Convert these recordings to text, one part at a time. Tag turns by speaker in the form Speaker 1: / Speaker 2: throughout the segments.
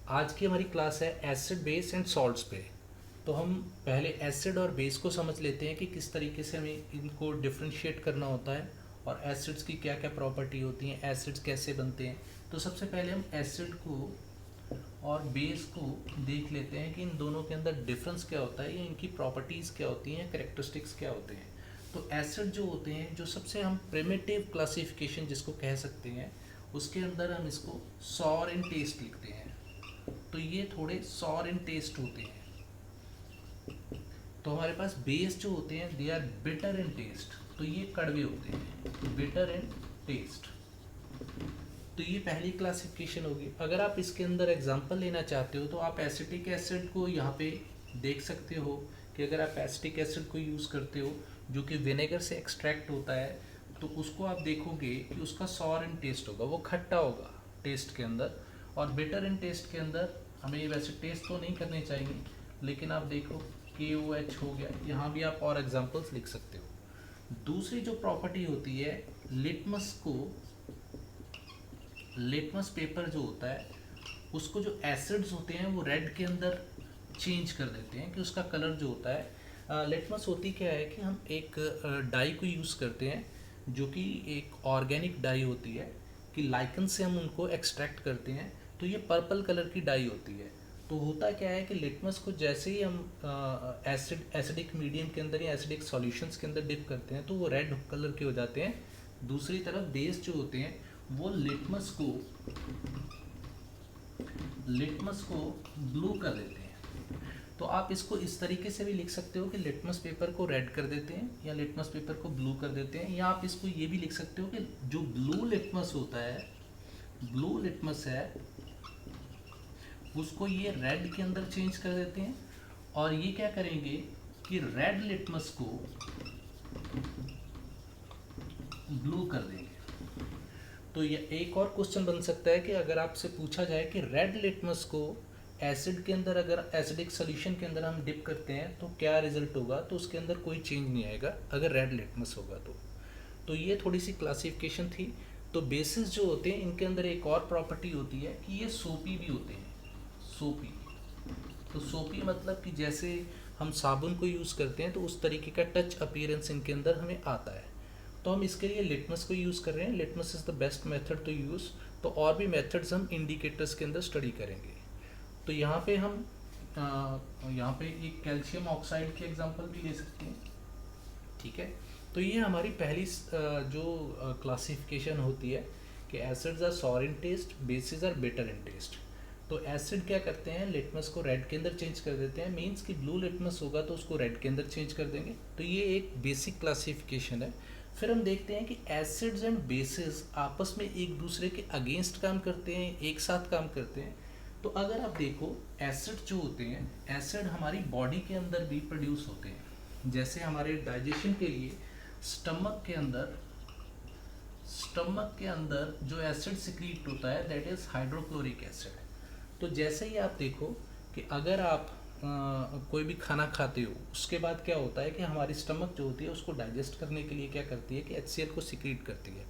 Speaker 1: आज की हमारी क्लास है एसिड बेस एंड सॉल्ट्स पे। तो हम पहले एसिड और बेस को समझ लेते हैं कि किस तरीके से हमें इनको डिफ्रेंशिएट करना होता है और एसिड्स की क्या क्या प्रॉपर्टी होती हैं, एसिड्स कैसे बनते हैं। तो सबसे पहले हम एसिड को और बेस को देख लेते हैं कि इन दोनों के अंदर डिफरेंस क्या होता है या इनकी प्रॉपर्टीज़ क्या होती हैं, कैरेक्टरिस्टिक्स क्या होते हैं। तो एसिड जो होते हैं, जो सबसे हम प्रिमिटिव क्लासिफिकेशन जिसको कह सकते हैं, उसके अंदर हम इसको सॉर इन टेस्ट लिखते हैं। तो ये थोड़े सॉर इन टेस्ट होते हैं। तो हमारे पास बेस जो होते हैं they are bitter in taste, तो ये कड़वे होते हैं, बिटर इन टेस्ट। तो ये पहली क्लासिफिकेशन होगी। अगर आप इसके अंदर एग्जांपल लेना चाहते हो तो आप एसिटिक एसिड को यहाँ पे देख सकते हो कि अगर आप एसिटिक एसिड को यूज़ करते हो जो कि विनेगर से एक्सट्रैक्ट होता है, तो उसको आप देखोगे कि उसका सॉर इन टेस्ट होगा, वो खट्टा होगा टेस्ट के अंदर। और बिटर इन टेस्ट के अंदर हमें ये वैसे टेस्ट तो नहीं करने चाहिए, लेकिन आप देखो KOH हो गया, यहाँ भी आप और एग्जांपल्स लिख सकते हो। दूसरी जो प्रॉपर्टी होती है, लिटमस पेपर जो होता है उसको जो एसिड्स होते हैं वो रेड के अंदर चेंज कर देते हैं कि उसका कलर जो होता है। लिटमस होती क्या है कि हम एक डाई को यूज़ करते हैं जो कि एक ऑर्गेनिक डाई होती है, कि लाइकन से हम उनको एक्सट्रैक्ट करते हैं, तो ये पर्पल कलर की डाई होती है। तो होता क्या है कि लिटमस को जैसे ही हम एसिडिक मीडियम के अंदर या एसिडिक सॉल्यूशंस के अंदर डिप करते हैं तो वो रेड कलर के हो जाते हैं। दूसरी तरफ बेस जो होते हैं वो लिटमस को ब्लू कर देते हैं। तो आप इसको इस तरीके से भी लिख सकते हो कि लिटमस पेपर को रेड कर देते हैं या लिटमस पेपर को ब्लू कर देते हैं, या आप इसको ये भी लिख सकते हो कि जो ब्लू लिटमस होता है, ब्लू लिटमस है, उसको ये रेड के अंदर चेंज कर देते हैं। और ये क्या करेंगे कि रेड लिटमस को ब्लू कर देंगे। तो ये एक और क्वेश्चन बन सकता है कि अगर आपसे पूछा जाए कि रेड लिटमस को एसिड के अंदर, अगर एसिडिक सोल्यूशन के अंदर हम डिप करते हैं तो क्या रिजल्ट होगा, तो उसके अंदर कोई चेंज नहीं आएगा अगर रेड लिटमस होगा तो ये थोड़ी सी क्लासिफिकेशन थी। तो बेसिस जो होते हैं इनके अंदर एक और प्रॉपर्टी होती है कि ये सोपी भी होते हैं। सोपी, तो सोपी मतलब कि जैसे हम साबुन को यूज़ करते हैं तो उस तरीके का टच अपीयरेंस इनके अंदर हमें आता है। तो हम इसके लिए लिटमस को यूज़ कर रहे हैं, litmus is the best method to use. तो और भी मेथड्स हम इंडिकेटर्स के अंदर स्टडी करेंगे। तो यहाँ पे हम यहाँ पे एक कैल्शियम ऑक्साइड की एग्जांपल भी ले सकते हैं, ठीक है। तो ये हमारी पहली जो क्लासिफिकेशन होती है कि acids are sour in taste, bases are bitter in taste. तो एसिड क्या करते हैं, लिटमस को रेड के अंदर चेंज कर देते हैं, मींस कि ब्लू लिटमस होगा तो उसको रेड के अंदर चेंज कर देंगे। तो ये एक बेसिक क्लासिफिकेशन है। फिर हम देखते हैं कि एसिड्स एंड बेसिस आपस में एक दूसरे के अगेंस्ट काम करते हैं, एक साथ काम करते हैं। तो अगर आप देखो, एसिड जो होते हैं, एसिड हमारी बॉडी के अंदर भी प्रोड्यूस होते हैं। जैसे हमारे डाइजेशन के लिए स्टमक के अंदर जो एसिड सिक्रीट होता है दैट इज हाइड्रोक्लोरिक एसिड। तो जैसे ही आप देखो कि अगर आप कोई भी खाना खाते हो, उसके बाद क्या होता है कि हमारी स्टमक जो होती है उसको डाइजेस्ट करने के लिए क्या करती है कि HCl को सिक्रीट करती है।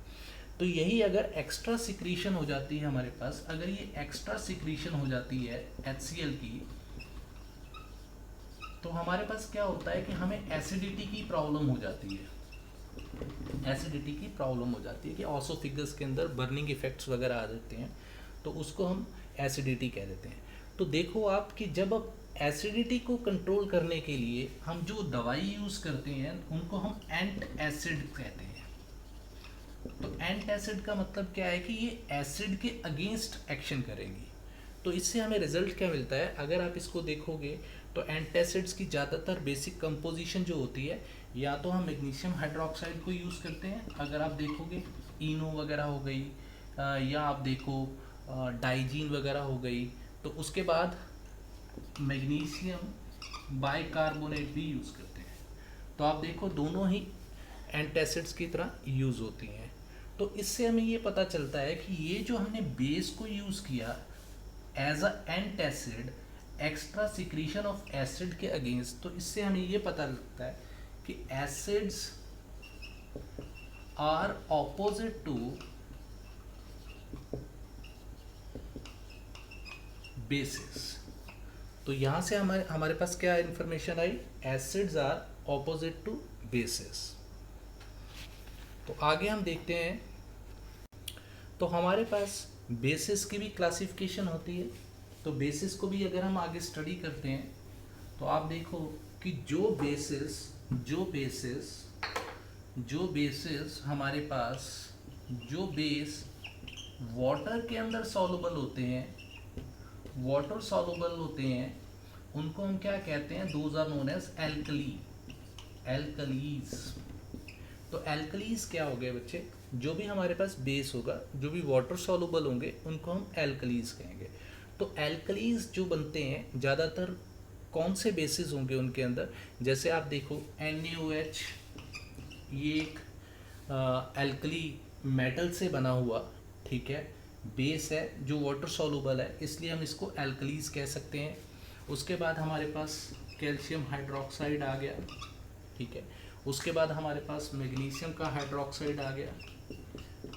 Speaker 1: तो यही अगर एक्स्ट्रा सिक्रीशन हो जाती है हमारे पास, अगर ये एक्स्ट्रा सिक्रीशन हो जाती है HCl की, तो हमारे पास क्या होता है कि हमें एसिडिटी की प्रॉब्लम हो जाती है। एसिडिटी की प्रॉब्लम हो जाती है कि ऑसोफिगस के अंदर बर्निंग इफेक्ट्स वगैरह आ जाते हैं, तो उसको हम एसिडिटी कह देते हैं। तो देखो आप कि जब अब एसिडिटी को कंट्रोल करने के लिए हम जो दवाई यूज़ करते हैं उनको हम एंट एसिड कहते हैं। तो एंट एसिड का मतलब क्या है कि ये एसिड के अगेंस्ट एक्शन करेंगी। तो इससे हमें रिजल्ट क्या मिलता है, अगर आप इसको देखोगे तो एंटासिड्स की ज़्यादातर बेसिक कंपोजिशन जो होती है, या तो हम मैग्नीशियम हाइड्रोक्साइड को यूज़ करते हैं, अगर आप देखोगे इनो वगैरह हो गई, या आप देखो डाइजीन वगैरह हो गई। तो उसके बाद मैग्नीशियम बाइकार्बोनेट भी यूज़ करते हैं। तो आप देखो दोनों ही एंटासिड्स की तरह यूज़ होती हैं। तो इससे हमें ये पता चलता है कि ये जो हमने बेस को यूज़ किया as a antacid, extra secretion of acid के अगेंस्ट, तो इससे हमें ये पता लगता है कि acids are opposite to bases. तो यहाँ से हमारे हमारे पास क्या इंफॉर्मेशन आई, acids are opposite to bases. तो आगे हम देखते हैं, तो हमारे पास बेसिस की भी क्लासिफिकेशन होती है। तो बेसिस को भी अगर हम आगे स्टडी करते हैं तो आप देखो कि जो बेसिस हमारे पास, जो बेस वाटर के अंदर सॉल्युबल होते हैं, उनको हम क्या कहते हैं, those are known as alkalis. तो एल्कलीज क्या हो गए बच्चे, जो भी हमारे पास बेस होगा, जो भी वाटर सॉल्युबल होंगे, उनको हम एल्कलीज कहेंगे। तो एल्कलीज जो बनते हैं ज़्यादातर कौन से बेसिस होंगे उनके अंदर, जैसे आप देखो NaOH, ये एक एल्कली मेटल से बना हुआ, ठीक है, बेस है जो वाटर सॉल्युबल है, इसलिए हम इसको एल्कलीज कह सकते हैं। उसके बाद हमारे पास कैल्शियम हाइड्रोक्साइड आ गया, ठीक है। उसके बाद हमारे पास मैग्नीशियम का हाइड्रोक्साइड आ गया।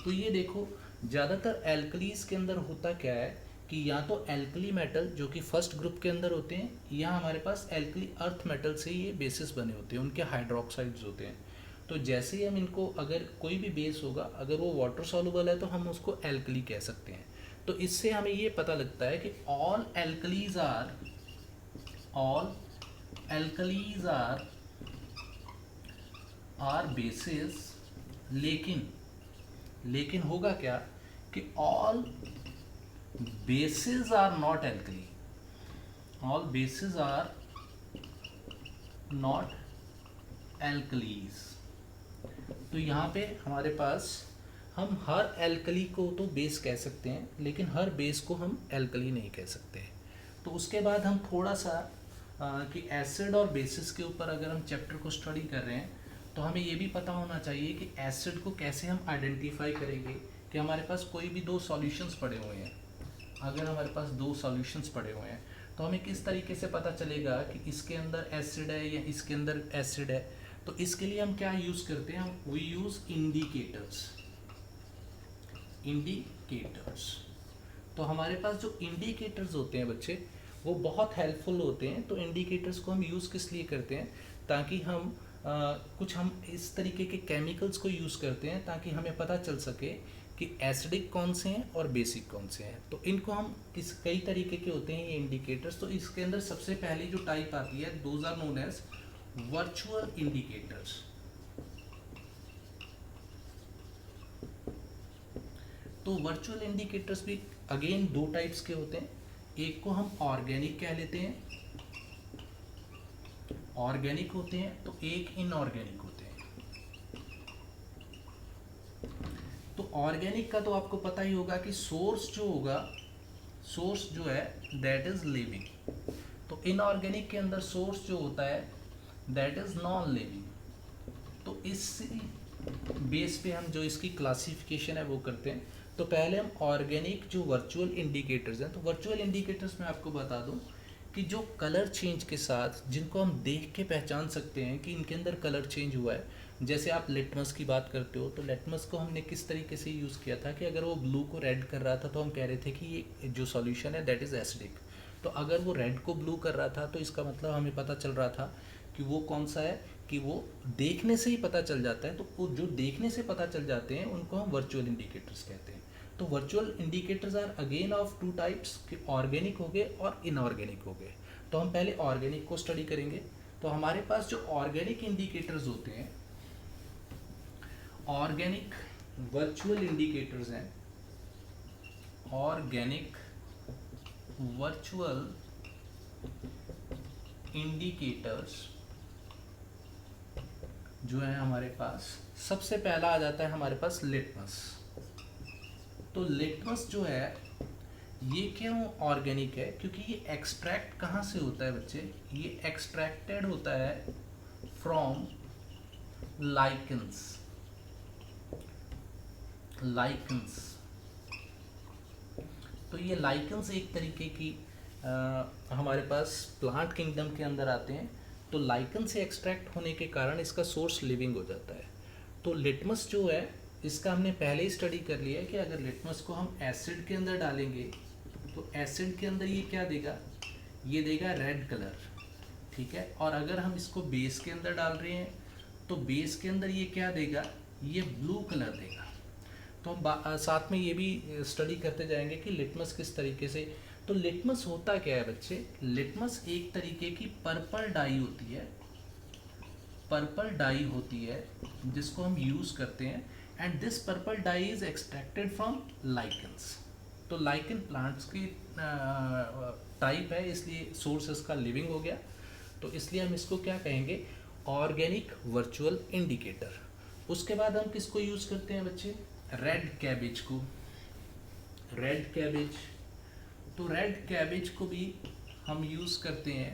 Speaker 1: तो ये देखो ज़्यादातर एल्कलीज के अंदर होता क्या है कि या तो एल्कली मेटल जो कि फर्स्ट ग्रुप के अंदर होते हैं, या हमारे पास एल्कली अर्थ मेटल से ये बेसिस बने होते हैं, उनके हाइड्रोक्साइड्स होते हैं। तो जैसे ही हम इनको, अगर कोई भी बेस होगा, अगर वो वाटर सॉल्युबल है तो हम उसको एल्कली कह सकते हैं। तो इससे हमें ये पता लगता है कि ऑल एल्कलीज आर बेसिस, लेकिन होगा क्या कि all bases are not alkali, all bases are not alkalis. तो यहाँ पे हमारे पास हम हर एल्कली को तो बेस कह सकते हैं, लेकिन हर बेस को हम एल्कली नहीं कह सकते। तो उसके बाद हम थोड़ा सा कि एसिड और बेसिस के ऊपर अगर हम चैप्टर को स्टडी कर रहे हैं तो हमें ये भी पता होना चाहिए कि एसिड को कैसे हम आइडेंटिफाई करेंगे। कि हमारे पास कोई भी दो सॉल्यूशंस पड़े हुए हैं, अगर हमारे पास दो सॉल्यूशंस पड़े हुए हैं तो हमें किस तरीके से पता चलेगा कि इसके अंदर एसिड है या इसके अंदर एसिड है। तो इसके लिए हम क्या यूज़ करते हैं, वी यूज़ इंडिकेटर्स। तो हमारे पास जो इंडिकेटर्स होते हैं बच्चे, वो बहुत हेल्पफुल होते हैं। तो इंडिकेटर्स को हम यूज़ किस लिए करते हैं, ताकि हम हम इस तरीके के केमिकल्स को यूज़ करते हैं ताकि हमें पता चल सके कि एसिडिक कौन से हैं और बेसिक कौन से हैं। तो इनको हम कई तरीके के होते हैं ये इंडिकेटर्स। तो इसके अंदर सबसे पहली जो टाइप आती है, those are known as virtual indicators. तो वर्चुअल इंडिकेटर्स भी अगेन दो टाइप्स के होते हैं। एक को हम ऑर्गेनिक कह लेते हैं, ऑर्गेनिक होते हैं, तो एक इनऑर्गेनिक होते हैं। तो ऑर्गेनिक का तो आपको पता ही होगा कि सोर्स जो है दैट इज लिविंग। तो इनऑर्गेनिक के अंदर सोर्स जो होता है दैट इज नॉन लिविंग। तो इस बेस पे हम जो इसकी क्लासिफिकेशन है वो करते हैं। तो पहले हम ऑर्गेनिक जो वर्चुअल इंडिकेटर्स हैं, तो वर्चुअल इंडिकेटर्स में आपको बता दूं कि जो कलर चेंज के साथ, जिनको हम देख के पहचान सकते हैं कि इनके अंदर कलर चेंज हुआ है। जैसे आप लिटमस की बात करते हो, तो लिटमस को हमने किस तरीके से यूज़ किया था कि अगर वो ब्लू को रेड कर रहा था तो हम कह रहे थे कि ये जो सॉल्यूशन है दैट इज़ एसिडिक। तो अगर वो रेड को ब्लू कर रहा था तो इसका मतलब हमें पता चल रहा था कि वो कौन सा है, कि वो देखने से ही पता चल जाता है। तो वो जो देखने से पता चल जाते हैं उनको हम वर्चुअल इंडिकेटर्स कहते हैं। तो virtual indicators are again of two types, कि ऑर्गेनिक हो गए और इनऑर्गेनिक हो गए। तो हम पहले ऑर्गेनिक को स्टडी करेंगे। तो हमारे पास जो ऑर्गेनिक इंडिकेटर्स होते हैं, ऑर्गेनिक वर्चुअल इंडिकेटर्स हैं, ऑर्गेनिक वर्चुअल इंडिकेटर्स जो है हमारे पास, सबसे पहला आ जाता है हमारे पास लिटमस। तो लिटमस जो है ये क्यों ऑर्गेनिक है, क्योंकि ये एक्सट्रैक्ट कहाँ से होता है बच्चे, ये एक्सट्रैक्टेड होता है फ्रॉम लाइकेंस। तो ये लाइकेंस एक तरीके की हमारे पास प्लांट किंगडम के अंदर आते हैं। तो लाइकन से एक्सट्रैक्ट होने के कारण इसका सोर्स लिविंग हो जाता है। तो लिटमस जो है इसका हमने पहले ही स्टडी कर लिया है कि अगर लिटमस को हम एसिड के अंदर डालेंगे तो एसिड के अंदर ये क्या देगा, ये देगा रेड कलर, ठीक है। और अगर हम इसको बेस के अंदर डाल रहे हैं तो बेस के अंदर ये क्या देगा, ये ब्लू कलर देगा। तो हम साथ में ये भी स्टडी करते जाएंगे कि लिटमस किस तरीके से। तो लिटमस होता क्या है बच्चे, लिटमस एक तरीके की पर्पल डाई होती है, पर्पल डाई होती है जिसको हम यूज़ करते हैं। And this purple dye is extracted from lichens. तो लाइकेन प्लांट्स की टाइप है, इसलिए सोर्स इसका लिविंग हो गया। तो इसलिए हम इसको क्या कहेंगे, ऑर्गेनिक वर्चुअल इंडिकेटर। उसके बाद हम किसको यूज़ करते हैं बच्चे, रेड कैबेज को, रेड कैबेज। तो रेड कैबेज को भी हम यूज़ करते हैं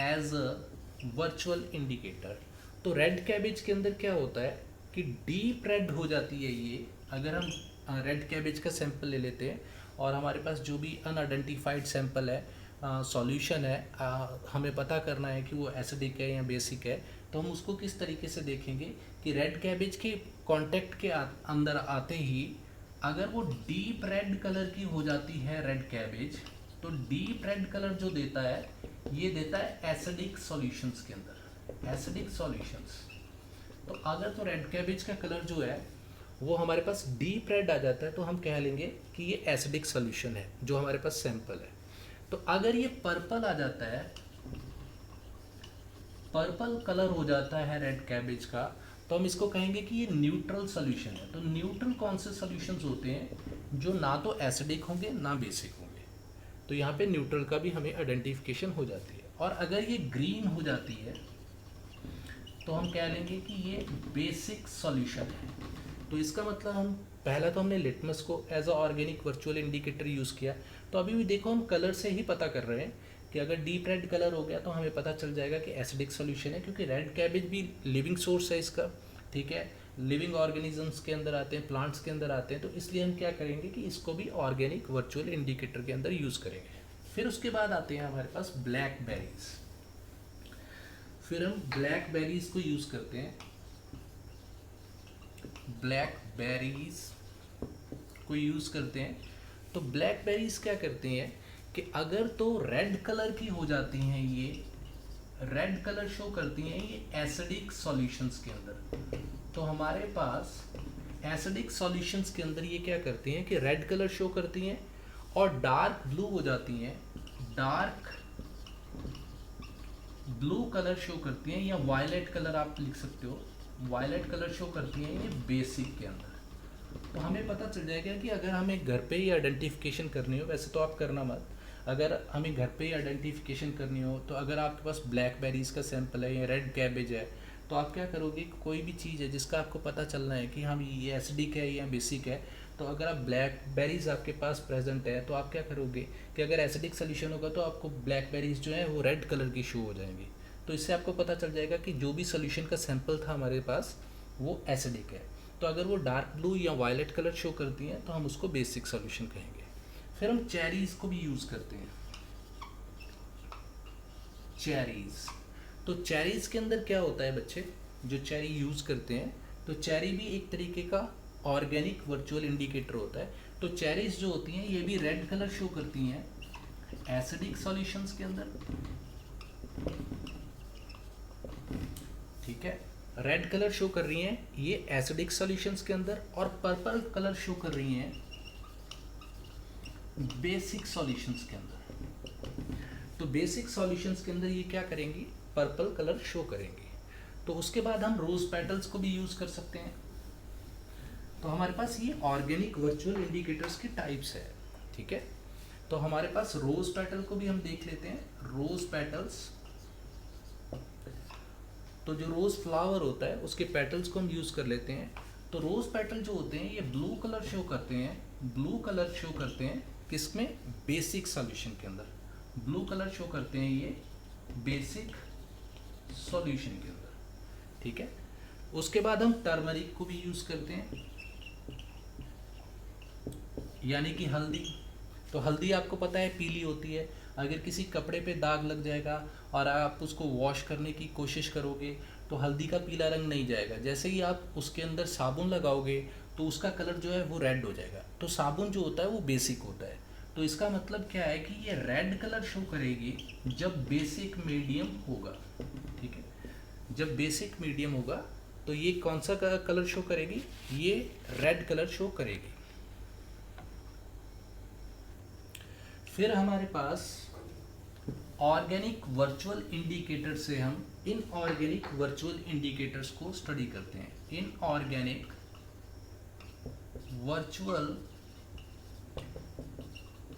Speaker 1: एज अ वर्चुअल इंडिकेटर। तो रेड कैबेज के अंदर क्या होता है कि डीप रेड हो जाती है ये। अगर हम रेड कैबेज का सैंपल ले लेते हैं और हमारे पास जो भी अनआइडेंटिफाइड सैंपल है, सॉल्यूशन है, हमें पता करना है कि वो एसिडिक है या बेसिक है, तो हम उसको किस तरीके से देखेंगे कि रेड कैबेज के कांटेक्ट के अंदर आते ही अगर वो डीप रेड कलर की हो जाती है रेड कैबेज, तो डीप रेड कलर जो देता है ये देता है एसिडिक सॉल्यूशंस के अंदर, एसिडिक सॉल्यूशंस। तो अगर तो रेड कैबेज का कलर जो है वो हमारे पास डीप रेड आ जाता है तो हम कह लेंगे कि ये एसिडिक सॉल्यूशन है जो हमारे पास सैंपल है। तो अगर ये पर्पल आ जाता है, पर्पल कलर हो जाता है रेड कैबेज का, तो हम इसको कहेंगे कि ये न्यूट्रल सॉल्यूशन है। तो न्यूट्रल कौन से सॉल्यूशंस होते हैं जो ना तो एसिडिक होंगे ना बेसिक होंगे। तो यहाँ पे न्यूट्रल का भी हमें आइडेंटिफिकेशन हो जाती है। और अगर ये ग्रीन हो जाती है तो हम कह लेंगे कि ये बेसिक सॉल्यूशन है। तो इसका मतलब हम पहला तो हमने लिटमस को as a organic virtual indicator use किया। तो अभी भी देखो हम कलर से ही पता कर रहे हैं कि अगर डीप रेड कलर हो गया तो हमें पता चल जाएगा कि एसिडिक सॉल्यूशन है, क्योंकि रेड कैबेज भी लिविंग सोर्स है इसका, ठीक है। लिविंग ऑर्गेनिजम्स के अंदर आते हैं, प्लांट्स के अंदर आते हैं। तो इसलिए हम क्या करेंगे कि इसको भी ऑर्गेनिक वर्चुअल इंडिकेटर के अंदर यूज़ करेंगे। फिर उसके बाद आते हैं हमारे पास ब्लैक बेरीज। फिर हम ब्लैक बेरीज को यूज़ करते हैं, ब्लैक बेरीज को यूज़ करते हैं। तो ब्लैक बेरीज क्या करते हैं कि अगर तो रेड कलर की हो जाती हैं, ये रेड कलर शो करती हैं ये एसिडिक सॉल्यूशंस के अंदर। तो हमारे पास एसिडिक सॉल्यूशंस के अंदर ये क्या करती हैं कि रेड कलर शो करती हैं और डार्क ब्लू हो जाती हैं, डार्क ब्लू कलर शो करती हैं, या वायलेट कलर आप लिख सकते हो, वायलेट कलर शो करती हैं ये बेसिक के अंदर। तो हमें पता चल जाएगा कि अगर हमें घर पे ही आइडेंटिफिकेशन करनी हो, वैसे तो आप करना मत, अगर हमें घर पे ही आइडेंटिफिकेशन करनी हो तो अगर आपके पास ब्लैक बेरीज का सैंपल है या रेड कैबेज है, तो आप क्या करोगे, कोई भी चीज़ है जिसका आपको पता चलना है कि हम ये एसिडिक है या बेसिक है, तो अगर आप ब्लैक बेरीज आपके पास प्रेजेंट है तो आप क्या करोगे कि अगर एसिडिक सोल्यूशन होगा तो आपको ब्लैक बेरीज जो है वो रेड कलर की शो हो जाएंगी। तो इससे आपको पता चल जाएगा कि जो भी सोल्यूशन का सैंपल था हमारे पास वो एसिडिक है। तो अगर वो डार्क ब्लू या वायलेट कलर शो करती हैं तो हम उसको बेसिक सोल्यूशन कहेंगे। फिर हम चेरीज़ को भी यूज़ करते हैं, चेरीज़। तो चेरीज़ के अंदर क्या होता है बच्चे, जो चेरी यूज़ करते हैं, तो चेरी भी एक तरीके का ऑर्गेनिक वर्चुअल इंडिकेटर होता है। तो चेरीज़ जो होती हैं ये भी रेड कलर शो करती हैं एसिडिक सॉल्यूशंस के अंदर, ठीक है। रेड कलर शो कर रही हैं ये एसिडिक सॉल्यूशंस के अंदर, और पर्पल कलर शो कर रही हैं बेसिक सॉल्यूशंस के अंदर। तो बेसिक सॉल्यूशंस के अंदर ये क्या करेंगी, पर्पल कलर शो करेंगी। तो उसके बाद हम रोज पेटल्स को भी यूज कर सकते हैं। तो हमारे पास ये ऑर्गेनिक वर्चुअल इंडिकेटर्स की टाइप्स है, ठीक है। तो हमारे पास रोज पेटल को भी हम देख लेते हैं, रोज पेटल्स। तो जो रोज फ्लावर होता है उसके पेटल्स को हम यूज कर लेते हैं। तो रोज पेटल जो होते हैं ये ब्लू कलर शो करते हैं, ब्लू कलर शो करते हैं किसमें, बेसिक सॉल्यूशन के अंदर, ब्लू कलर शो करते हैं ये बेसिक सॉल्यूशन के अंदर, ठीक है। उसके बाद हम टर्मरिक को भी यूज करते हैं, यानी कि हल्दी। तो हल्दी आपको पता है पीली होती है, अगर किसी कपड़े पे दाग लग जाएगा और आप उसको वॉश करने की कोशिश करोगे तो हल्दी का पीला रंग नहीं जाएगा। जैसे ही आप उसके अंदर साबुन लगाओगे तो उसका कलर जो है वो रेड हो जाएगा। तो साबुन जो होता है वो बेसिक होता है। तो इसका मतलब क्या है कि ये रेड कलर शो करेगी जब बेसिक मीडियम होगा, ठीक है। जब बेसिक मीडियम होगा तो ये कौन सा कलर शो करेगी, ये रेड कलर शो करेगी। फिर हमारे पास ऑर्गेनिक वर्चुअल इंडिकेटर से हम इनऑर्गेनिक वर्चुअल इंडिकेटर्स को स्टडी करते हैं। इनऑर्गेनिक वर्चुअल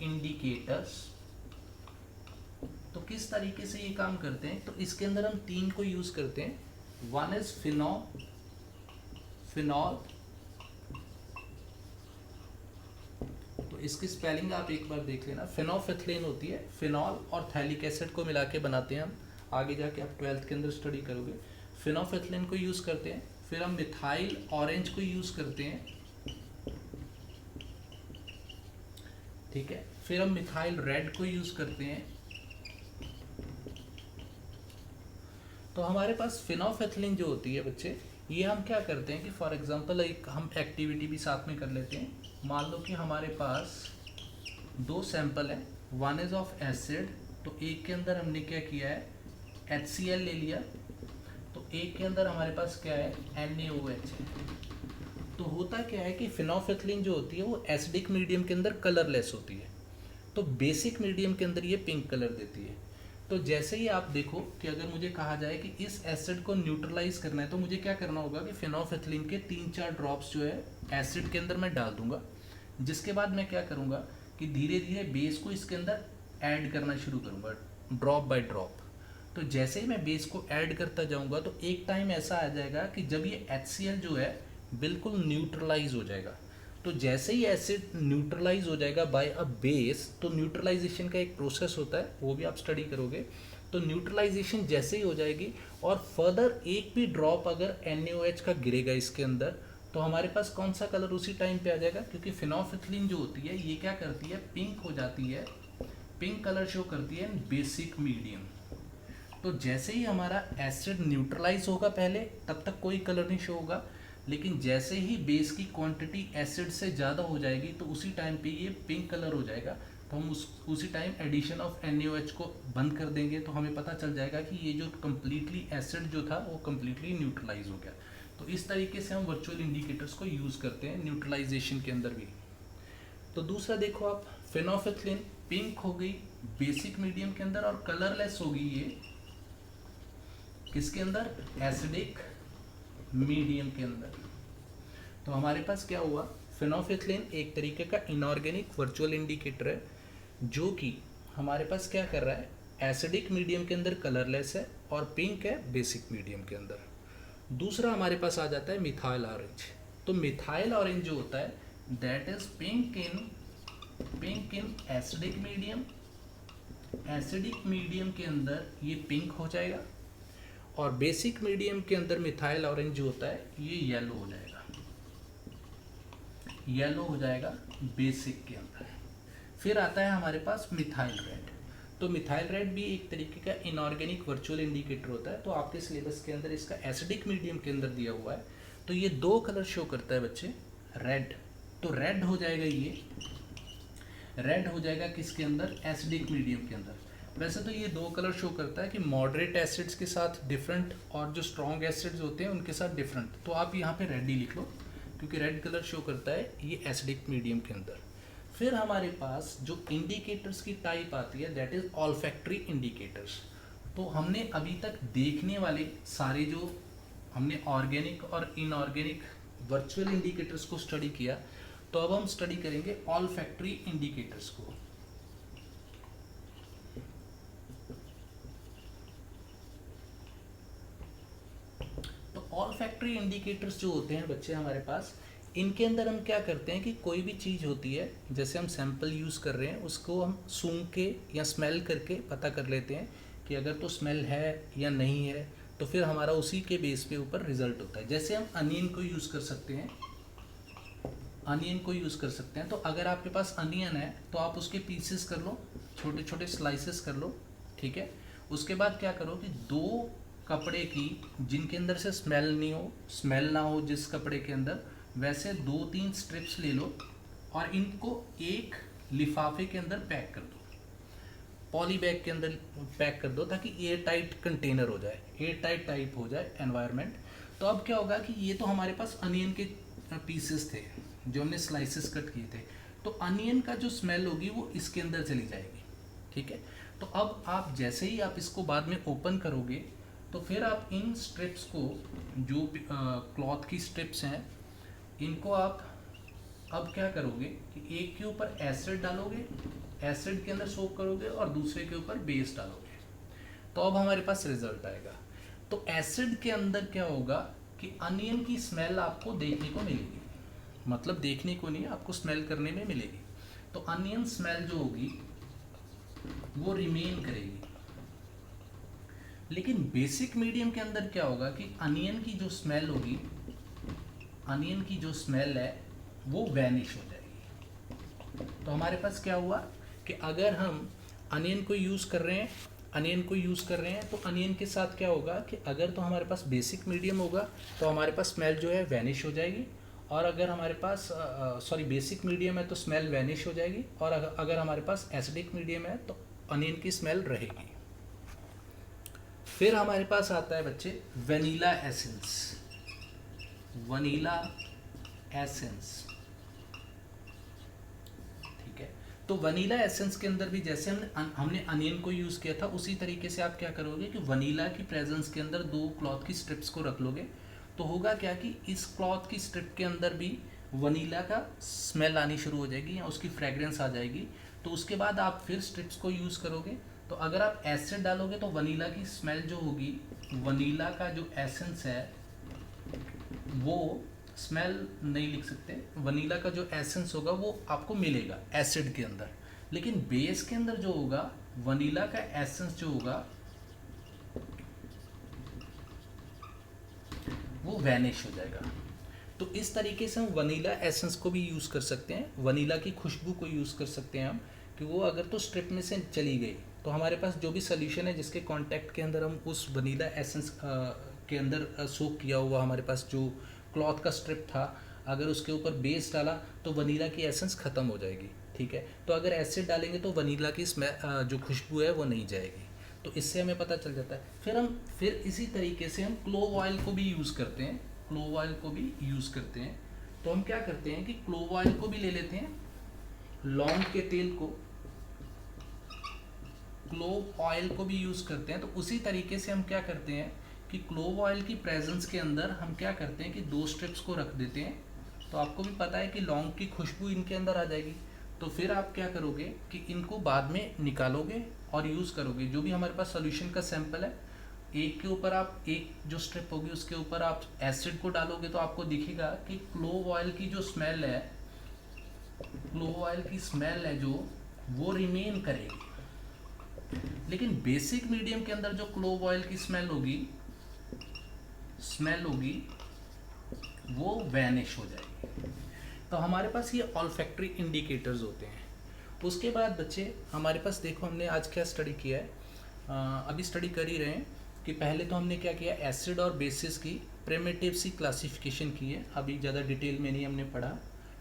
Speaker 1: इंडिकेटर्स तो किस तरीके से ये काम करते हैं, तो इसके अंदर हम तीन को यूज करते हैं। वन इज फिनॉल, तो इसकी स्पेलिंग आप एक बार देख लेना, फिनोफिथिलीन होती है। फिनॉल और थैलिक एसिड को मिला के बनाते हैं हम, आगे जाके आप 12th के अंदर स्टडी करोगे। फिनोफिथिलीन को यूज करते हैं। फिर हम मिथाइल ऑरेंज को यूज करते हैं, ठीक है। फिर हम मिथाइल रेड को यूज करते हैं। तो हमारे पास फिनोफिथिलीन जो होती है बच्चे, ये हम क्या करते हैं कि फॉर एग्जांपल एक हम एक्टिविटी भी साथ में कर लेते हैं। मान लो कि हमारे पास दो सैंपल हैं, वन इज ऑफ एसिड, तो एक के अंदर हमने क्या किया है, HCl ले लिया, तो एक के अंदर हमारे पास क्या है, NaOH है। तो होता क्या है कि फिनोफिथिलीन जो होती है वो एसिडिक मीडियम के अंदर कलरलेस होती है, तो बेसिक मीडियम के अंदर ये पिंक कलर देती है। तो जैसे ही आप देखो कि अगर मुझे कहा जाए कि इस एसिड को न्यूट्रलाइज करना है, तो मुझे क्या करना होगा कि फिनोफिथिलीन के 3-4 ड्रॉप्स जो है एसिड के अंदर मैं डाल दूंगा, जिसके बाद मैं क्या करूंगा कि धीरे धीरे बेस को इसके अंदर ऐड करना शुरू करूंगा, ड्रॉप बाय ड्रॉप। तो जैसे ही मैं बेस को ऐड करता जाऊंगा तो एक टाइम ऐसा आ जाएगा कि जब ये HCl जो है बिल्कुल न्यूट्रलाइज हो जाएगा। तो जैसे ही एसिड न्यूट्रलाइज हो जाएगा बाय अ बेस, तो न्यूट्रलाइजेशन का एक प्रोसेस होता है, वो भी आप स्टडी करोगे। तो न्यूट्रलाइजेशन जैसे ही हो जाएगी और फर्दर एक भी ड्रॉप अगर NaOH का गिरेगा इसके अंदर, तो हमारे पास कौन सा कलर उसी टाइम पे आ जाएगा, क्योंकि फिनोफिथिलीन जो होती है ये क्या करती है, पिंक हो जाती है, पिंक कलर शो करती है बेसिक मीडियम। तो जैसे ही हमारा एसिड न्यूट्रलाइज होगा पहले, तब तक कोई कलर नहीं शो होगा, लेकिन जैसे ही बेस की क्वांटिटी एसिड से ज़्यादा हो जाएगी तो उसी टाइम पे ये पिंक कलर हो जाएगा। तो हम उसी टाइम एडिशन ऑफ NaOH को बंद कर देंगे, तो हमें पता चल जाएगा कि ये जो कम्प्लीटली एसिड जो था वो कम्प्लीटली न्यूट्रलाइज हो गया। तो इस तरीके से हम वर्चुअल इंडिकेटर्स को यूज़ करते हैं न्यूट्रलाइजेशन के अंदर भी। तो दूसरा देखो आप, फिनोफिथिलीन पिंक हो गई बेसिक मीडियम के अंदर और कलरलेस होगी ये किसके अंदर, एसिडिक मीडियम के अंदर। तो हमारे पास क्या हुआ, फिनोफिथिलीन एक तरीके का इनऑर्गेनिक वर्चुअल इंडिकेटर है, जो कि हमारे पास क्या कर रहा है, एसिडिक मीडियम के अंदर कलरलेस है और पिंक है बेसिक मीडियम के अंदर। दूसरा हमारे पास आ जाता है मिथाइल ऑरेंज। तो मिथाइल ऑरेंज जो होता है that is pink in acidic medium, acidic medium के अंदर ये पिंक हो जाएगा, और बेसिक मीडियम के अंदर मिथाइल ऑरेंज जो होता है ये येलो हो जाएगा, येलो हो जाएगा बेसिक के अंदर। फिर आता है हमारे पास मिथाइल रेड। तो मिथाइल रेड भी एक तरीके का इनऑर्गेनिक वर्चुअल इंडिकेटर होता है। तो आपके सिलेबस के अंदर इसका एसिडिक मीडियम के अंदर दिया हुआ है। तो ये दो कलर शो करता है बच्चे, रेड। तो रेड हो जाएगा, ये रेड हो जाएगा किसके अंदर, एसिडिक मीडियम के अंदर। वैसे तो ये दो कलर शो करता है कि मॉडरेट एसिड्स के साथ डिफरेंट और जो स्ट्रॉन्ग एसिड्स होते हैं उनके साथ डिफरेंट। तो आप यहाँ पे रेड ही लिख लो, क्योंकि रेड कलर शो करता है ये एसिडिक मीडियम के अंदर। फिर हमारे पास जो इंडिकेटर्स की टाइप आती है दैट इज ऑल्फैक्टरी इंडिकेटर्स। तो हमने अभी तक देखने वाले सारे जो हमने ऑर्गेनिक और इनऑर्गेनिक वर्चुअल इंडिकेटर्स को स्टडी किया, तो अब हम स्टडी करेंगे ऑल्फैक्टरी इंडिकेटर्स को। तो ऑल्फैक्टरी इंडिकेटर्स जो होते हैं बच्चे हमारे पास, इनके अंदर हम क्या करते हैं कि कोई भी चीज़ होती है, जैसे हम सैंपल यूज़ कर रहे हैं, उसको हम सूंघ के या स्मेल करके पता कर लेते हैं कि अगर तो स्मेल है या नहीं है, तो फिर हमारा उसी के बेस पे ऊपर रिजल्ट होता है। जैसे हम अनियन को यूज़ कर सकते हैं, अनियन को यूज़ कर सकते हैं। तो अगर आपके पास अनियन है तो आप उसके पीसेस कर लो, छोटे छोटे स्लाइसेस कर लो, ठीक है। उसके बाद क्या करो कि दो कपड़े की जिनके अंदर से स्मेल नहीं हो, स्मेल ना हो जिस कपड़े के अंदर, वैसे 2-3 स्ट्रिप्स ले लो और इनको एक लिफाफे के अंदर पैक कर दो, पॉली बैग के अंदर पैक कर दो, ताकि एयर टाइट कंटेनर हो जाए, एयर टाइट टाइप हो जाए एनवायरनमेंट। तो अब क्या होगा कि ये तो हमारे पास अनियन के पीसेस थे जो हमने स्लाइसेस कट किए थे, तो अनियन का जो स्मेल होगी वो इसके अंदर चली जाएगी, ठीक है। तो अब आप जैसे ही आप इसको बाद में ओपन करोगे तो फिर आप इन स्ट्रिप्स को, जो क्लॉथ की स्ट्रिप्स हैं, इनको आप अब क्या करोगे कि एक के ऊपर एसिड डालोगे, एसिड के अंदर सोक करोगे, और दूसरे के ऊपर बेस डालोगे, तो अब हमारे पास रिजल्ट आएगा। तो एसिड के अंदर क्या होगा कि अनियन की स्मेल आपको देखने को मिलेगी, मतलब देखने को नहीं, आपको स्मेल करने में मिलेगी। तो अनियन स्मेल जो होगी वो रिमेन करेगी। लेकिन बेसिक मीडियम के अंदर क्या होगा कि अनियन की जो स्मेल होगी, अनियन की जो स्मेल है वो वैनिश हो जाएगी। तो हमारे पास क्या हुआ कि अगर हम अनियन को यूज़ कर रहे हैं, तो अनियन के साथ क्या होगा कि अगर तो हमारे पास बेसिक मीडियम होगा तो हमारे पास स्मेल जो है वैनिश हो जाएगी, और अगर हमारे पास बेसिक मीडियम है तो स्मेल वैनिश हो जाएगी, और अगर हमारे पास एसिडिक मीडियम है तो अनियन की स्मेल रहेगी। फिर हमारे पास आता है बच्चे वनीला एसेंस। वनीला एसेंस, ठीक है। तो वनीला एसेंस के अंदर भी जैसे हमने अनियन को यूज़ किया था, उसी तरीके से आप क्या करोगे कि वनीला की प्रेजेंस के अंदर दो क्लॉथ की स्ट्रिप्स को रख लोगे, तो होगा क्या कि इस क्लॉथ की स्ट्रिप के अंदर भी वनीला का स्मेल आनी शुरू हो जाएगी या उसकी फ्रेग्रेंस आ जाएगी। तो उसके बाद आप फिर स्ट्रिप्स को यूज़ करोगे, तो अगर आप एसिड डालोगे तो वनीला की स्मेल जो होगी, वनीला का जो एसेंस है वो स्मेल नहीं लिख सकते, वनीला का जो एसेंस होगा वो आपको मिलेगा एसिड के अंदर। लेकिन बेस के अंदर जो होगा, वनीला का एसेंस जो होगा वो वैनिश हो जाएगा। तो इस तरीके से हम वनीला एसेंस को भी यूज़ कर सकते हैं, वनीला की खुशबू को यूज़ कर सकते हैं हम, कि वो अगर तो स्ट्रिप में से चली गई तो हमारे पास जो भी सोल्यूशन है जिसके कांटेक्ट के अंदर हम उस वनीला एसेंस के अंदर सोक किया हुआ हमारे पास जो क्लॉथ का स्ट्रिप था, अगर उसके ऊपर बेस डाला तो वनीला की एसेंस ख़त्म हो जाएगी, ठीक है। तो अगर एसिड डालेंगे तो वनीला की स्मेल जो खुशबू है वो नहीं जाएगी। तो इससे हमें पता चल जाता है। फिर इसी तरीके से हम क्लोव ऑयल को भी यूज़ करते हैं, क्लोव ऑयल को भी यूज़ करते हैं। तो हम क्या करते हैं कि क्लोव ऑयल को भी ले लेते हैं, लौंग के तेल को, क्लोव ऑयल को भी यूज़ करते हैं। तो उसी तरीके से हम क्या करते हैं कि क्लोव ऑयल की प्रेजेंस के अंदर हम क्या करते हैं कि दो स्ट्रिप्स को रख देते हैं, तो आपको भी पता है कि लौंग की खुशबू इनके अंदर आ जाएगी। तो फिर आप क्या करोगे कि इनको बाद में निकालोगे और यूज़ करोगे। जो भी हमारे पास सोल्यूशन का सैंपल है, एक के ऊपर आप एक जो स्ट्रिप होगी उसके ऊपर आप एसिड को डालोगे, तो आपको दिखेगा कि क्लोव ऑयल की जो स्मेल है, क्लोव ऑयल की स्मेल है जो वो रिमेन करेगी। लेकिन बेसिक मीडियम के अंदर जो क्लोव ऑयल की स्मेल होगी वो वैनिश हो जाएगी। तो हमारे पास ये ऑल्फैक्टरी इंडिकेटर्स होते हैं। उसके बाद बच्चे हमारे पास देखो, हमने आज क्या स्टडी किया है, अभी स्टडी कर ही रहे हैं कि पहले तो हमने क्या किया, एसिड और बेसिस की प्रिमिटिव सी क्लासिफिकेशन की है। अभी ज़्यादा डिटेल में नहीं हमने पढ़ा,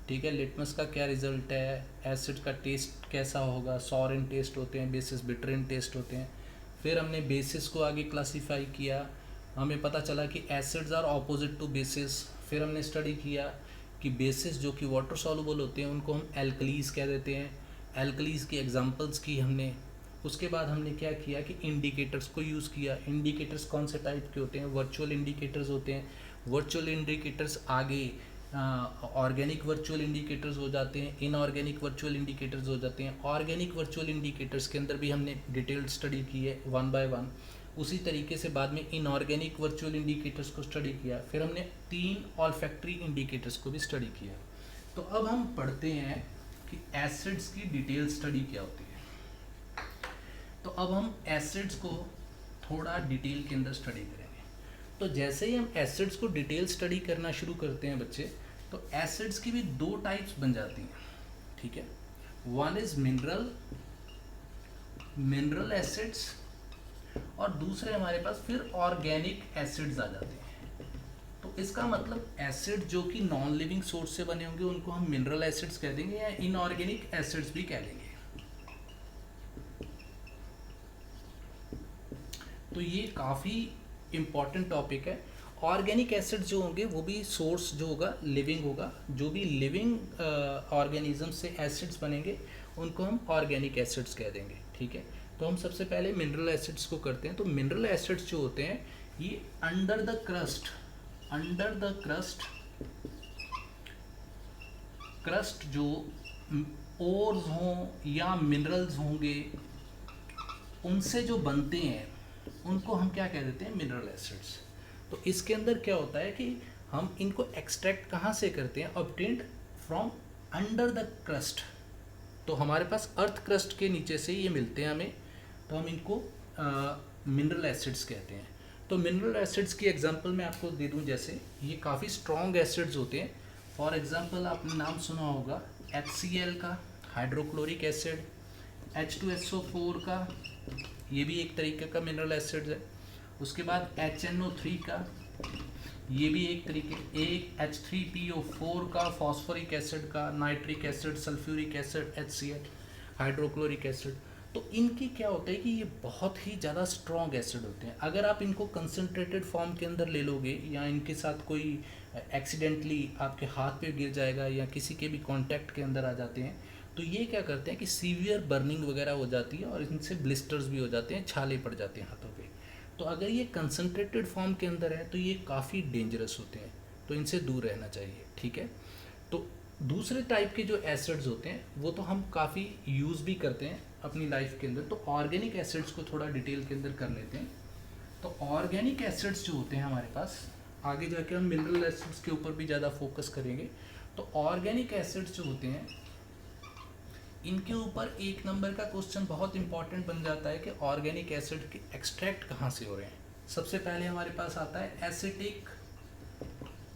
Speaker 1: ठीक है। लिटमस का क्या रिजल्ट है, एसिड का टेस्ट कैसा होगा, सॉर इन टेस्ट होते हैं, बेसिस बिटर इन टेस्ट होते हैं। फिर हमने बेसिस को आगे क्लासीफाई किया, हमें पता चला कि acids are opposite to bases. फिर हमने स्टडी किया कि बेसिस जो कि वाटर सॉल्युबल होते हैं उनको हम एल्कलीज कह देते हैं, एल्कलीज की एग्जांपल्स की हमने। उसके बाद हमने क्या किया कि इंडिकेटर्स को यूज़ किया। इंडिकेटर्स कौन से टाइप के होते हैं, वर्चुअल इंडिकेटर्स होते हैं। वर्चुअल इंडिकेटर्स आगे ऑर्गेनिक वर्चुअल इंडिकेटर्स हो जाते हैं, इनऑर्गेनिक वर्चुअल इंडिकेटर्स हो जाते हैं। ऑर्गेनिक वर्चुअल इंडिकेटर्स के अंदर भी हमने डिटेल्ड स्टडी की है 1 by 1। उसी तरीके से बाद में इनऑर्गेनिक वर्चुअल इंडिकेटर्स को स्टडी किया। फिर हमने 3 ऑल्फैक्टरी इंडिकेटर्स को भी स्टडी किया। तो अब हम पढ़ते हैं कि एसिड्स की डिटेल स्टडी क्या होती है। तो अब हम एसिड्स को थोड़ा डिटेल के अंदर स्टडी करेंगे। तो जैसे ही हम एसिड्स को डिटेल स्टडी करना शुरू करते हैं बच्चे, तो एसिड्स की भी 2 टाइप्स बन जाती हैं, ठीक है। वन इज मिनरल एसिड्स, और दूसरे हमारे पास फिर ऑर्गेनिक एसिड्स आ जाते हैं। तो तो इसका मतलब एसिड जो कि नॉन लिविंग सोर्स से बने होंगे उनको हम मिनरल एसिड्स कह देंगे या इनऑर्गेनिक एसिड्स भी कह देंगे। तो ये काफ़ी इम्पॉर्टेंट टॉपिक है। ऑर्गेनिक एसिड जो होंगे वो भी सोर्स जो होगा लिविंग होगा, जो भी लिविंग ऑर्गेनिज्म से एसिड्स बनेंगे उनको हम ऑर्गेनिक एसिड्स कह देंगे। ठीक है, तो हम सबसे पहले मिनरल एसिड्स को करते हैं। तो मिनरल एसिड्स जो होते हैं ये अंडर द क्रस्ट जो ओर्स हों या मिनरल्स होंगे उनसे जो बनते हैं उनको हम क्या कह देते हैं, मिनरल एसिड्स। तो इसके अंदर क्या होता है कि हम इनको एक्सट्रैक्ट कहाँ से करते हैं, obtained from under the crust. तो हमारे पास अर्थ क्रस्ट के नीचे से ये मिलते हैं हमें, तो हम इनको मिनरल एसिड्स कहते हैं। तो मिनरल एसिड्स की एग्जांपल मैं आपको दे दूं, जैसे ये काफ़ी स्ट्रॉन्ग एसिड्स होते हैं। फॉर एग्जांपल आपने नाम सुना होगा HCl का, हाइड्रोक्लोरिक एसिड, H2SO4 का, ये भी एक तरीके का मिनरल एसिड है। उसके बाद HNO3 का, ये भी एक तरीके, एक H3PO4 का, फॉस्फोरिक एसिड का, nitric acid, sulphuric acid, HCl, hydrochloric acid. तो इनकी क्या होता है कि ये बहुत ही ज़्यादा स्ट्रॉन्ग एसिड होते हैं। अगर आप इनको कंसनट्रेटेड फॉर्म के अंदर ले लोगे या इनके साथ कोई एक्सीडेंटली आपके हाथ पे गिर जाएगा या किसी के भी कांटेक्ट के अंदर आ जाते हैं, तो ये क्या करते हैं कि सीवियर बर्निंग वगैरह हो जाती है और इनसे ब्लिस्टर्स भी हो जाते हैं, छाले पड़ जाते हैं हाथों पे। तो अगर ये कंसनट्रेटेड फॉर्म के अंदर है तो ये काफ़ी डेंजरस होते हैं, तो इनसे दूर रहना चाहिए। ठीक है, तो दूसरे टाइप के जो एसिड्स होते हैं वो तो हम काफ़ी यूज़ भी करते हैं अपनी लाइफ के अंदर। तो ऑर्गेनिक एसिड्स को थोड़ा डिटेल के अंदर कर लेते हैं। तो ऑर्गेनिक एसिड्स जो होते हैं हमारे पास, आगे जाके हम मिनरल एसिड्स के ऊपर भी ज़्यादा फोकस करेंगे। तो ऑर्गेनिक एसिड्स जो होते हैं इनके ऊपर एक नंबर का क्वेश्चन बहुत इंपॉर्टेंट बन जाता है कि ऑर्गेनिक एसिड के एक्सट्रैक्ट कहाँ से हो रहे हैं। सबसे पहले हमारे पास आता है एसिटिक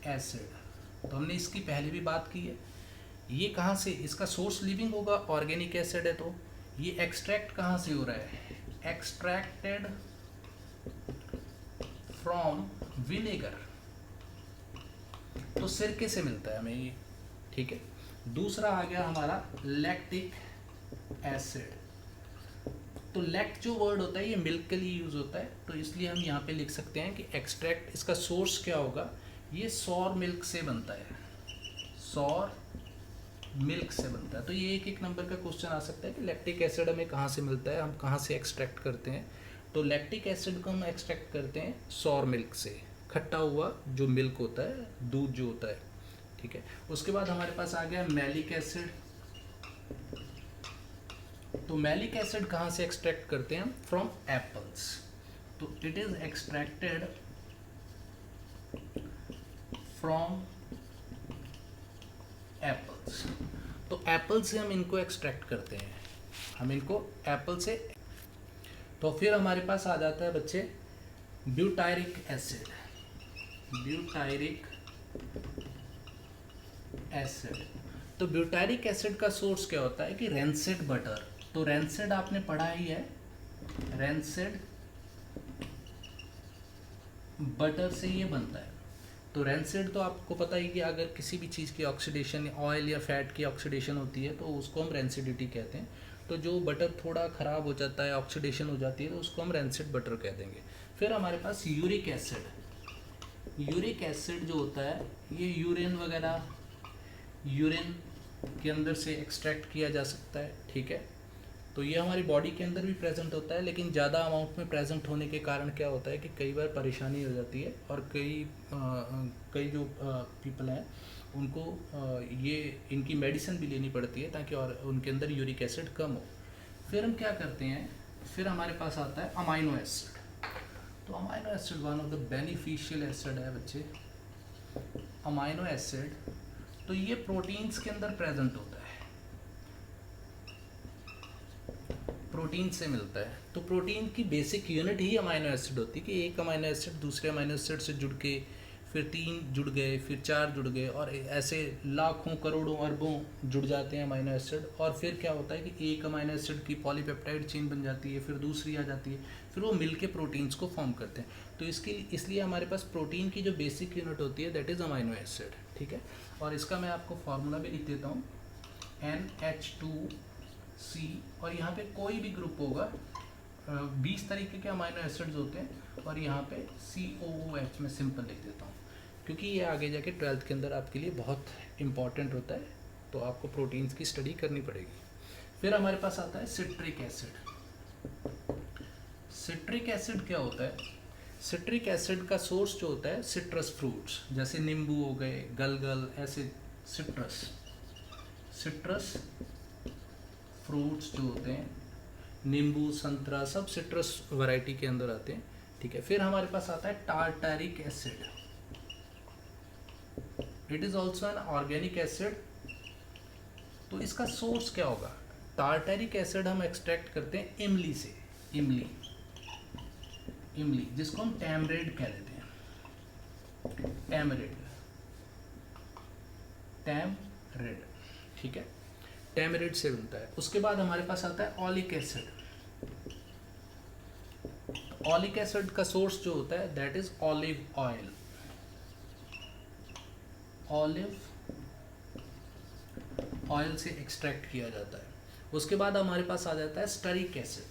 Speaker 1: एसिड। तो हमने इसकी पहले भी बात की है, ये कहाँ से, इसका सोर्स लिविंग होगा, ऑर्गेनिक एसिड है। तो ये एक्सट्रैक्ट कहाँ से हो रहा है, एक्सट्रैक्टेड फ्रॉम विनेगर। तो सिरके से मिलता है हमें ये। ठीक है, दूसरा आ गया हमारा लैक्टिक एसिड। तो लैक्ट जो वर्ड होता है ये मिल्क के लिए यूज़ होता है, तो इसलिए हम यहाँ पे लिख सकते हैं कि एक्सट्रैक्ट, इसका सोर्स क्या होगा, ये सौर मिल्क से बनता है, सौर मिल्क से बनता है। तो ये एक एक नंबर का क्वेश्चन आ सकता है कि लैक्टिक एसिड हमें कहाँ से मिलता है, हम कहाँ से एक्सट्रैक्ट करते हैं। तो लैक्टिक एसिड को हम एक्सट्रैक्ट करते हैं सौर मिल्क से, खट्टा हुआ जो मिल्क होता है, दूध जो होता है। ठीक है, उसके बाद हमारे पास आ गया मैलिक एसिड। तो मैलिक एसिड कहाँ से एक्सट्रैक्ट करते हैं, फ्रॉम एप्पल्स। तो it is extracted from apples. तो एप्पल से हम इनको एक्सट्रैक्ट करते हैं, हम इनको एप्पल से। तो फिर हमारे पास आ जाता है बच्चे ब्यूटायरिक एसिड। ब्यूटायरिक एसिड, तो ब्यूटायरिक एसिड का सोर्स क्या होता है कि रेंसिड बटर। तो रेंसिड आपने पढ़ा ही है, रेंसिड बटर से ये बनता है। तो रेंसिड तो आपको पता ही कि अगर किसी भी चीज़ की ऑक्सीडेशन, ऑयल या फैट की ऑक्सीडेशन होती है तो उसको हम रेंसिडिटी कहते हैं। तो जो बटर थोड़ा ख़राब हो जाता है, ऑक्सीडेशन हो जाती है, तो उसको हम रेंसिड बटर कह देंगे। फिर हमारे पास यूरिक एसिड। यूरिक एसिड जो होता है ये यूरिन वगैरह, यूरिन के अंदर से एक्सट्रैक्ट किया जा सकता है। ठीक है, तो ये हमारी बॉडी के अंदर भी प्रेजेंट होता है, लेकिन ज़्यादा अमाउंट में प्रेजेंट होने के कारण क्या होता है कि कई बार परेशानी हो जाती है और कई जो पीपल हैं उनको ये इनकी मेडिसिन भी लेनी पड़ती है ताकि और उनके अंदर यूरिक एसिड कम हो। फिर हम क्या करते हैं, फिर हमारे पास आता है अमाइनो एसिड। तो amino acid one of the beneficial acid है बच्चे, अमाइनो एसिड। तो ये प्रोटीन्स के अंदर प्रेजेंट होता है, प्रोटीन से मिलता है। तो प्रोटीन की बेसिक यूनिट ही अमाइनो एसिड होती है कि एक अमाइनो एसिड दूसरे अमाइनो एसिड से जुड़ के फिर 3 जुड़ गए, फिर 4 जुड़ गए, और ऐसे लाखों करोड़ों अरबों जुड़ जाते हैं अमाइनो एसिड। और फिर क्या होता है कि एक अमाइनो एसिड की पॉलीपेप्टाइड चेन बन जाती है, फिर दूसरी आ जाती है, फिर वो मिलके प्रोटीन्स को फॉर्म करते हैं। तो इसलिए हमारे पास प्रोटीन की जो बेसिक यूनिट होती है दैट इज़ अमाइनो एसिड, ठीक है। और इसका मैं आपको फार्मूला भी लिख देता हूँ, NH2C, और यहाँ पे कोई भी ग्रुप होगा, 20 तरीके के अमाइनो एसिड्स होते हैं, और यहाँ पे COOH में सिंपल लिख देता हूँ, क्योंकि ये आगे जाके 12th के अंदर आपके लिए बहुत इंपॉर्टेंट होता है, तो आपको प्रोटीन्स की स्टडी करनी पड़ेगी। फिर हमारे पास आता है सिट्रिक एसिड। सिट्रिक एसिड क्या होता है? सिट्रिक एसिड का सोर्स जो होता है सिट्रस फ्रूट्स, जैसे नींबू हो गए, गलगल, ऐसे सिट्रस फ्रूट्स जो होते हैं, नींबू, संतरा, सब सिट्रस वैरायटी के अंदर आते हैं, ठीक है। फिर हमारे पास आता है tartaric acid. It is also an organic acid. तो इसका सोर्स क्या होगा? टार्टारिक एसिड हम एक्सट्रैक्ट करते हैं इमली से, इमली जिसको हम टैमरेड कह देते हैं, टैमरेड, ठीक है, टैमरेड से बनता है। उसके बाद हमारे पास आता है ऑलिक एसिड। ऑलिक एसिड का सोर्स जो होता है that is olive oil, olive oil से एक्सट्रैक्ट किया जाता है। उसके बाद हमारे पास आ जाता है स्टरिक एसिड।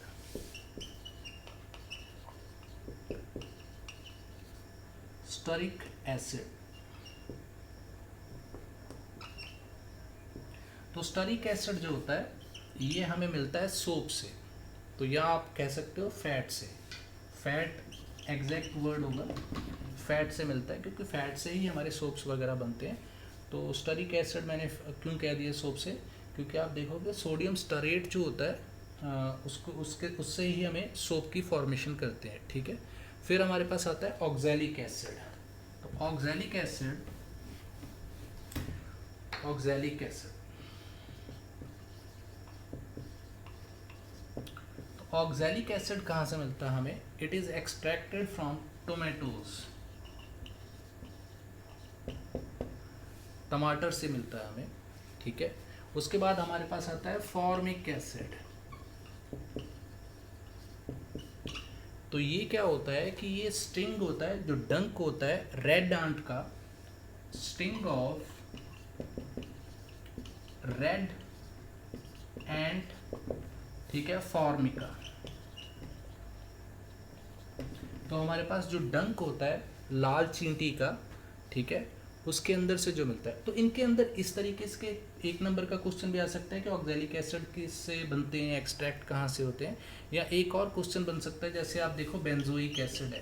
Speaker 1: स्टरिक एसिड, तो स्टरिक एसिड जो होता है ये हमें मिलता है सोप से, तो या आप कह सकते हो फैट से, फैट एग्जैक्ट वर्ड होगा, फैट से मिलता है, क्योंकि फैट से ही हमारे सोप्स वगैरह बनते हैं। तो स्टरिक एसिड मैंने क्यों कह दिया सोप से, क्योंकि आप देखोगे सोडियम स्टरेट जो होता है उससे ही हमें सोप की फॉर्मेशन करते हैं, ठीक है। फिर हमारे पास आता है ऑक्सैलिक एसिड। तो ऑक्सैलिक एसिड ऑक्सैलिक एसिड कहाँ से मिलता है हमें? It is extracted from tomatoes, टमाटर से मिलता है हमें, ठीक है। उसके बाद हमारे पास आता है फॉर्मिक एसिड। तो ये क्या होता है कि ये स्टिंग होता है, जो डंक होता है रेड एंट का, स्टिंग ऑफ रेड एंट, ठीक है, फॉर्मिका। तो हमारे पास जो डंक होता है लाल चींटी का, ठीक है, उसके अंदर से जो मिलता है। तो इनके अंदर इस तरीके से 1 नंबर का क्वेश्चन भी आ सकता है कि ऑक्सैलिक एसिड किससे बनते हैं, एक्सट्रैक्ट कहाँ से होते हैं। या एक और क्वेश्चन बन सकता है, जैसे आप देखो बेंजोइक एसिड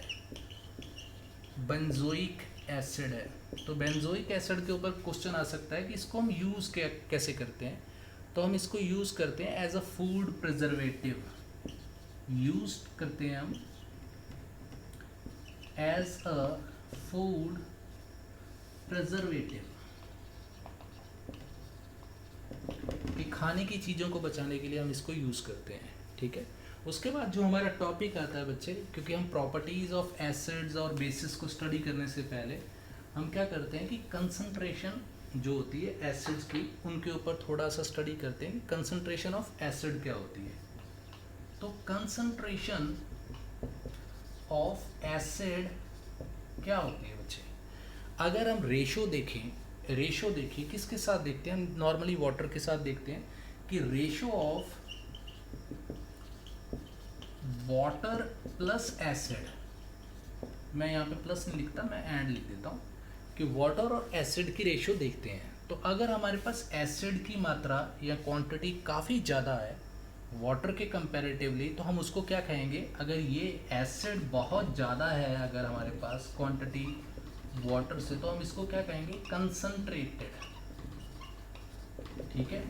Speaker 1: है, तो बेंजोइक एसिड के ऊपर क्वेश्चन आ सकता है कि इसको हम यूज़ कैसे करते हैं। तो हम इसको यूज़ करते हैं as a food preservative, use करते हैं हम एज अ फूड प्रिजर्वेटिव, कि खाने की चीज़ों को बचाने के लिए हम इसको यूज़ करते हैं, ठीक है। उसके बाद जो हमारा टॉपिक आता है बच्चे, क्योंकि हम प्रॉपर्टीज़ ऑफ एसिड्स और बेसिस को स्टडी करने से पहले हम क्या करते हैं कि कंसंट्रेशन जो होती है एसिड्स की, उनके ऊपर थोड़ा सा स्टडी करते हैं कि कंसंट्रेशन ऑफ एसिड क्या होती है। तो कंसंट्रेशन ऑफ एसिड क्या होती है बच्चे? अगर हम रेशो देखें किसके साथ देखते हैं? हम नॉर्मली वाटर के साथ देखते हैं कि ratio of water plus acid, मैं यहाँ पे प्लस नहीं लिखता, मैं एंड लिख देता हूँ, कि वाटर और एसिड की रेशो देखते हैं। तो अगर हमारे पास एसिड की मात्रा या क्वांटिटी काफ़ी ज़्यादा है वाटर के कंपैरेटिवली, तो हम उसको क्या कहेंगे? अगर ये एसिड बहुत ज़्यादा है अगर हमारे पास क्वांटिटी वाटर से, तो हम इसको क्या कहेंगे? कंसंट्रेटेड, ठीक है।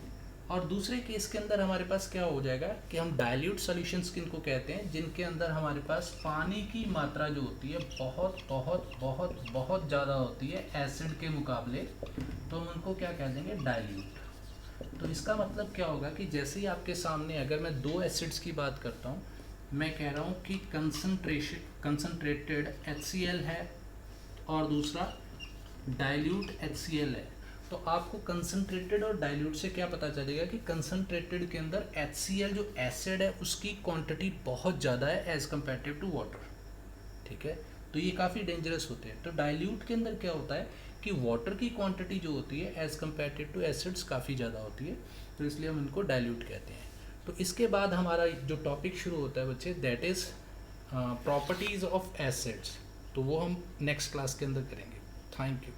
Speaker 1: और दूसरे केस के अंदर हमारे पास क्या हो जाएगा कि हम डाइल्यूट सॉल्यूशंस किनको कहते हैं? जिनके अंदर हमारे पास पानी की मात्रा जो होती है बहुत बहुत बहुत बहुत ज़्यादा होती है एसिड के मुकाबले, तो हम उनको क्या कह देंगे? डाइल्यूट। तो इसका मतलब क्या होगा कि जैसे ही आपके सामने अगर मैं 2 एसिड्स की बात करता हूँ, मैं कह रहा हूँ कि कंसंट्रेटेड HCl है और दूसरा डाइल्यूट HCl है, तो आपको कंसनट्रेटेड और डाइल्यूट से क्या पता चलेगा कि कंसनट्रेटेड के अंदर HCl जो एसिड है उसकी क्वांटिटी बहुत ज़्यादा है एज़ कम्पेरेटिव टू वाटर, ठीक है। तो ये काफ़ी डेंजरस होते हैं। तो डाइल्यूट के अंदर क्या होता है कि वाटर की क्वांटिटी जो होती है एज़ कम्पेरेटिव टू एसिड्स काफ़ी ज़्यादा होती है, तो इसलिए हम इनको डाइल्यूट कहते हैं। तो इसके बाद हमारा जो टॉपिक शुरू होता है बच्चे, that is properties of acids, तो वो हम नेक्स्ट क्लास के अंदर करेंगे। Thank you.